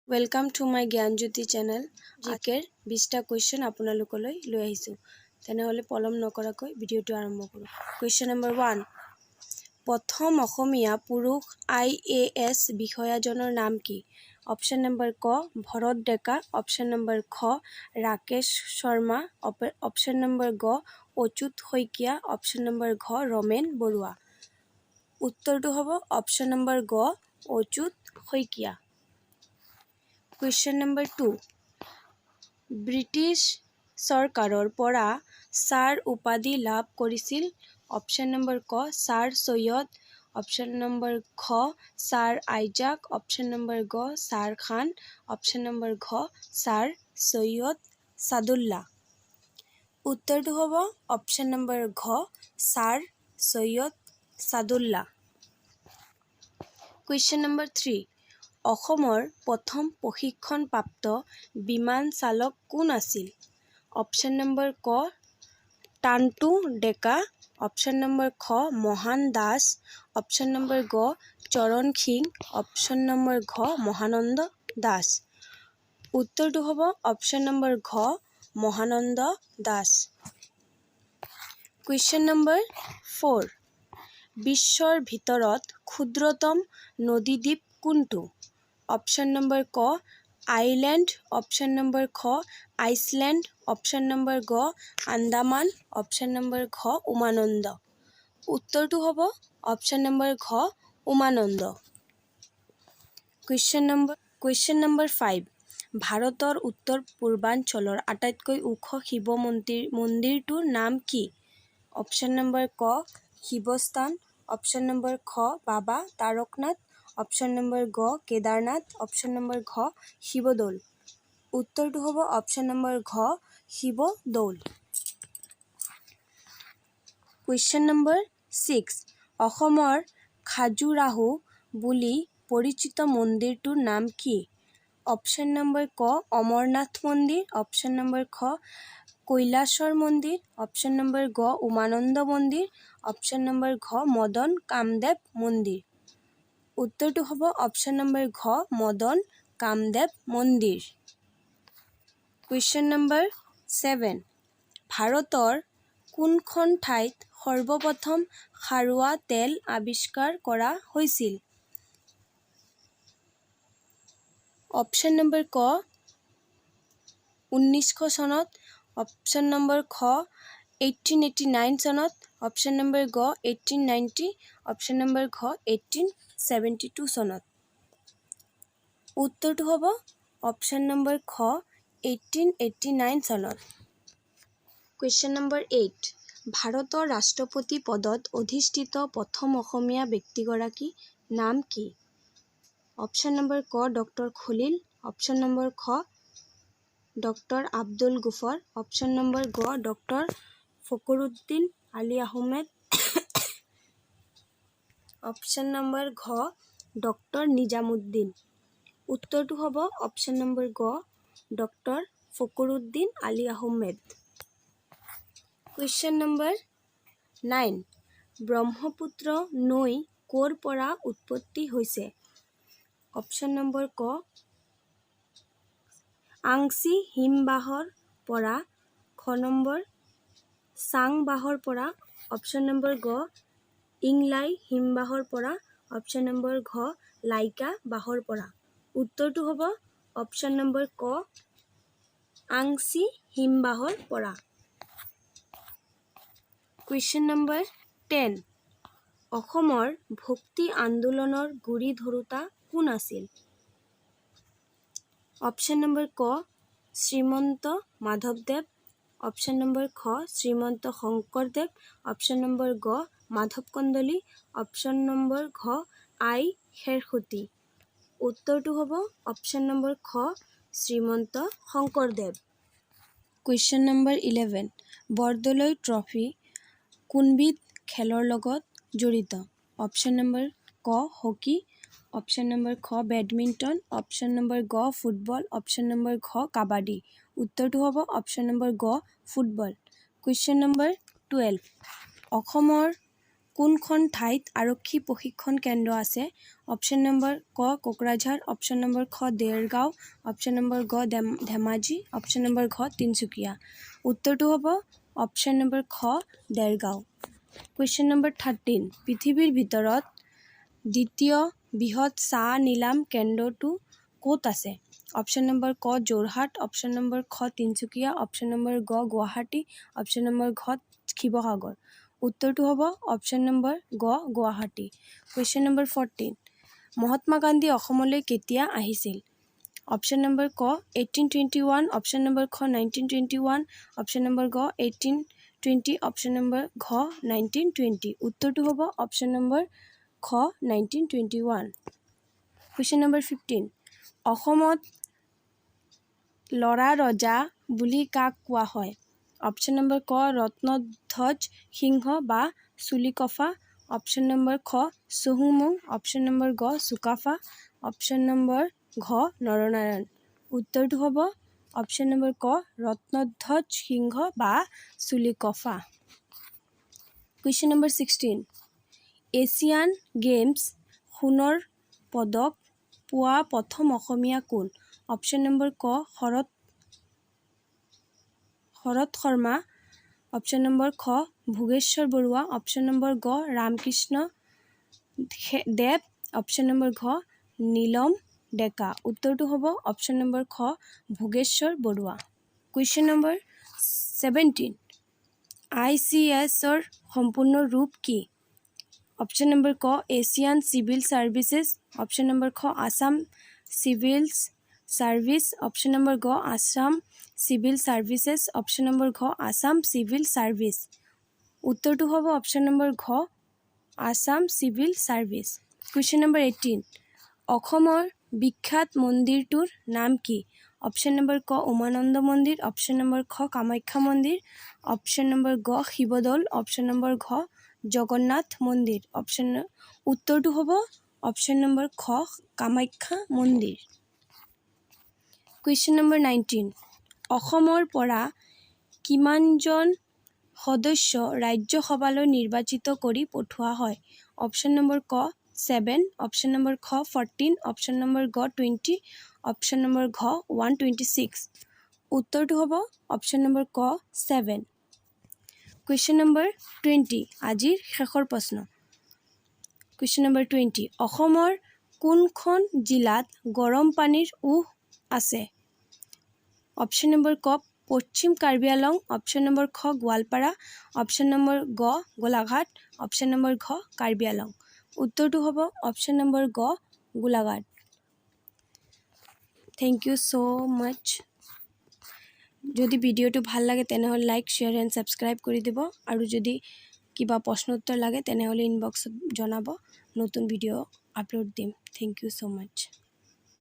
Welcome to my Gyanjyoti channel. জিকেৰ 20টা question আপোনালোকলৈ লৈ আহিছোঁ। তেনেহ'লে পলম নকৰাকৈ ভিডিঅ'টো আৰম্ভ কৰোঁ। কুৱেশ্যন নম্বৰ 1, প্ৰথম অসমীয়া পুৰুষ IAS বিষয়াজনৰ নাম কি? অপশ্যন নম্বৰ ক ভৰত ডেকা, অপশ্যন নম্বৰ খ ৰাকেশ শৰ্মা, অপশ্যন নম্বৰ গ অচ্যুত শইকীয়া, অপশ্যন নম্বৰ ঘ ৰমেন বৰুৱা। উত্তৰটো হ'ব অপশ্যন নম্বৰ গ Achyut Saikia. Question number 2, British চৰকাৰৰ পৰা ছাৰ উপাধি লাভ কৰিছিল। অপশ্যন নম্বৰ ক ছাৰ ছৈয়দ, অপশ্যন নম্বৰ খ ছাৰ আইজাক, অপশ্যন নম্বৰ গ ছাৰ খান, অপশ্যন নম্বৰ ঘ ছাৰ ছৈয়দ ছাদুল্লাহ। উত্তৰটো হ'ব অপশ্যন নম্বৰ ঘ sir Syed Saadulla. Question number 3, অসমৰ প্ৰথম প্ৰশিক্ষণপ্ৰাপ্ত বিমান চালক কোন আছিল? অপশ্যন নম্বৰ ক টান্টু ডেকা, অপশ্যন নম্বৰ খ মহান দাস, অপশ্যন নম্বৰ গ চৰণ সিং, অপশ্যন নম্বৰ ঘ মহানন্দ দাস। উত্তৰটো হ'ব অপশ্যন নম্বৰ ঘ মহানন্দ দাস। কুৱেশ্যন নম্বৰ 4, বিশ্বৰ ভিতৰত ক্ষুদ্ৰতম নদীদ্বীপ কোনটো? অপশ্যন নম্বৰ ক আইলেণ্ড, অপশ্যন নম্বৰ খ আইচলেণ্ড, অপশ্যন নম্বৰ গ আন্দামান, অপশ্যন নম্বৰ ঘ উমানন্দ। উত্তৰটো হ'ব অপশ্যন নম্বৰ ঘ উমানন্দ। কুৱেশ্যন নম্বৰ 5, ভাৰতৰ উত্তৰ পূৰ্বাঞ্চলৰ আটাইতকৈ ওখ শিৱ মন্দিৰটোৰ নাম কি? অপশ্যন নম্বৰ ক শিৱস্থান, অপশ্যন নম্বৰ খ বাবা তাৰকনাথ, অপশ্যন নম্বৰ গ কেদাৰনাথ, অপশ্যন নম্বৰ ঘ শিৱদৌল। উত্তৰটো হ'ব অপশ্যন নম্বৰ ঘ শিৱদৌল। কুৱেশ্যন নম্বৰ 6, অসমৰ খাজুৰাহো বুলি পৰিচিত মন্দিৰটোৰ নাম কি? অপশ্যন নম্বৰ ক অমৰনাথ মন্দিৰ, অপশ্যন নম্বৰ খ কৈলাশৰ মন্দিৰ, অপশ্যন নম্বৰ গ উমানন্দ মন্দিৰ, অপশ্যন নম্বৰ ঘ মদন কামদেৱ মন্দিৰ। উত্তৰটো হ'ব অপশ্যন নম্বৰ ঘ মদন কামদেৱ মন্দিৰ। কুৱেশ্যন নম্বৰ 7, ভাৰতৰ কোনখন ঠাইত সৰ্বপ্ৰথম খাৰুৱা তেল আৱিষ্কাৰ কৰা হৈছিল? অপশ্যন নম্বৰ ক 1900 চনত, অপশ্যন নম্বৰ খ 1889 চনত, অপশ্যন নম্বৰ গ 1890, অপশ্যন নম্বৰ ঘ 1872 চনত। উত্তৰটো হ'ব অপশ্যন নম্বৰ খ 1889 চনত। কুৱেশ্যন নম্বৰ 8, ভাৰতৰ ৰাষ্ট্ৰপতি পদত অধিষ্ঠিত প্ৰথম অসমীয়া ব্যক্তিগৰাকীৰ নাম কি? অপশ্যন নম্বৰ ক ডক্টৰ খলিল, অপশ্যন নম্বৰ খ doctor Abdul Ghaffar, option number গ doctor Fakhruddin Ali Ahmed, option number ঘ ডক্টৰ নিজামুদ্দিন। উত্তৰটো হ'ব অপশ্যন নম্বৰ গ doctor Fakhruddin Ali Ahmed. Question number 9, Brahmaputra নৈ ক'ৰ পৰা উৎপত্তি হৈছে? অপশ্যন নম্বৰ ক আংছি হিমবাহৰ পৰা, খ নম্বৰ চাংবাহৰ পৰা, অপশ্যন নম্বৰ গ ইংলাই হিমবাহৰ পৰা, অপশ্যন নম্বৰ ঘ লাইকা বাহৰ পৰা। উত্তৰটো হ'ব অপশ্যন নম্বৰ ক আংছি হিমবাহৰ পৰা। কুৱেশ্যন নম্বৰ 10, অসমৰ ভক্তি আন্দোলনৰ গুৰি ধৰোঁতা কোন আছিল? অপশ্যন নম্বৰ ক শ্ৰীমন্ত মাধৱদেৱ, অপশ্যন নম্বৰ খ শ্ৰীমন্ত শংকৰদেৱ, অপশ্যন নম্বৰ গ মাধৱ কন্দলী, অপশ্যন নম্বৰ ঘ আই খেৰসুতি। উত্তৰটো হ'ব অপশ্যন নম্বৰ খ Srimanta Sankardev. Question number 11, Bordoloi trophy কোনবিধ খেলৰ লগত জড়িত? অপশ্যন নম্বৰ ক হকী, অপশ্যন নম্বৰ খ বেডমিণ্টন, অপশ্যন নম্বৰ গ ফুটবল, অপশ্যন নম্বৰ ঘ কাবাডী। উত্তৰটো হ'ব অপশ্যন নম্বৰ গ ফুটবল। কুৱেশ্যন নম্বৰ 12, অসমৰ কোনখন ঠাইত আৰক্ষী প্ৰশিক্ষণ কেন্দ্ৰ আছে? অপশ্যন নম্বৰ ক কোকৰাঝাৰ, অপশ্যন নম্বৰ খ দেৰগাঁও, অপশ্যন নম্বৰ গ ধেমাজি, অপশ্যন নম্বৰ ঘ তিনিচুকীয়া। উত্তৰটো হ'ব অপশ্যন নম্বৰ খ দেৰগাঁও। কুৱেশ্যন নম্বৰ 13, পৃথিৱীৰ ভিতৰত দ্বিতীয় বৃহৎ চাহ নিলাম কেন্দ্ৰটো ক'ত আছে? অপশ্যন নম্বৰ ক যোৰহাট, অপশ্যন নম্বৰ খ তিনিচুকীয়া, অপশ্যন নম্বৰ গ গুৱাহাটী, অপশ্যন নম্বৰ ঘ শিৱসাগৰ। উত্তৰটো হ'ব অপশ্যন নম্বৰ গ গুৱাহাটী। কুৱেশ্যন নম্বৰ 14, মহাত্মা গান্ধী অসমলৈ কেতিয়া আহিছিল? অপশ্যন নম্বৰ ক 1821, অপশ্যন নম্বৰ খ 1921, অপশ্যন নম্বৰ গ 1820, অপশ্যন নম্বৰ ঘ 1920। উত্তৰটো হ'ব অপশ্যন নম্বৰ খ 1921। কুৱেশ্যন নম্বৰ 15, অসমত ল'ৰা ৰজা বুলি কাক কোৱা হয়? অপশ্যন নম্বৰ ক ৰত্নধ্বজ সিংহ বা চুলিকফা, অপশ্যন নম্বৰ খ চুহুংমুং, অপশ্যন নম্বৰ গ চুকাফা, অপশ্যন নম্বৰ ঘ নৰনাৰায়ণ। উত্তৰটো হ'ব অপশ্যন নম্বৰ ক ৰত্নধ্বজ সিংহ বা চুলিকফা। কুৱেশ্যন নম্বৰ 16, এছিয়ান গেমছ সোণৰ পদক পোৱা প্ৰথম অসমীয়া কোন? অপশ্যন নম্বৰ ক শৰৎ শৰ্মা, অপশ্যন নম্বৰ খ ভোগেশ্বৰ বৰুৱা, অপশ্যন নম্বৰ গ ৰামকৃষ্ণ দেৱ, অপশ্যন নম্বৰ ঘ নীলম ডেকা। উত্তৰটো হ'ব অপশ্যন নম্বৰ খ ভোগেশ্বৰ বৰুৱা। কুৱেশ্যন নম্বৰ 17, ICSৰ সম্পূৰ্ণ ৰূপ কি? অপশ্যন নম্বৰ ক Asian civil services, option number খ Assam civil service, option number গ Assam civil services, option number ঘ আছাম চিভিল ছাৰ্ভিচ। উত্তৰটো হ'ব অপশ্যন নম্বৰ ঘ Assam civil service. Question number 18, অসমৰ বিখ্যাত মন্দিৰটোৰ নাম কি? অপশ্যন নম্বৰ ক উমানন্দ মন্দিৰ, অপশ্যন নম্বৰ খ কামাখ্যা মন্দিৰ, অপশ্যন নম্বৰ গ শিৱদৌল, অপশ্যন নম্বৰ ঘ জগন্নাথ মন্দিৰ। উত্তৰটো হ'ব অপশ্যন নম্বৰ খ কামাখ্যা মন্দিৰ। কুৱেশ্যন নম্বৰ 19, অসমৰ পৰা কিমানজন সদস্য ৰাজ্যসভালৈ নিৰ্বাচিত কৰি পঠোৱা হয়? অপশ্যন নম্বৰ ক 7, অপশ্যন নম্বৰ খ 14, অপশ্যন নম্বৰ গ 20, অপশ্যন নম্বৰ ঘ 126। উত্তৰটো হ'ব অপশ্যন নম্বৰ ক 7। কুৱেশ্যন নম্বৰ 20, আজিৰ শেষৰ প্ৰশ্ন। কুৱেশ্যন নম্বৰ 20, অসমৰ কোনখন জিলাত গৰম পানীৰ উৎস আছে? অপশ্যন নম্বৰ ক পশ্চিম কাৰ্বি আংলং, অপশ্যন নম্বৰ খ গোৱালপাৰা, অপশ্যন নম্বৰ গ গোলাঘাট, অপশ্যন নম্বৰ ঘ কাৰ্বি আংলং। উত্তৰটো হ'ব অপশ্যন নম্বৰ গ গোলাঘাট। থেংক ইউ ছ' মাছ। যদি ভিডিঅ'টো ভাল লাগে তেনেহ'লে লাইক শ্বেয়াৰ এণ্ড ছাবস্ক্ৰাইব কৰি দিব, আৰু যদি কিবা প্ৰশ্ন উত্তৰ লাগে তেনেহ'লে ইনবক্সত জনাব, নতুন ভিডিঅ' আপলোড দিম। Thank you so' much.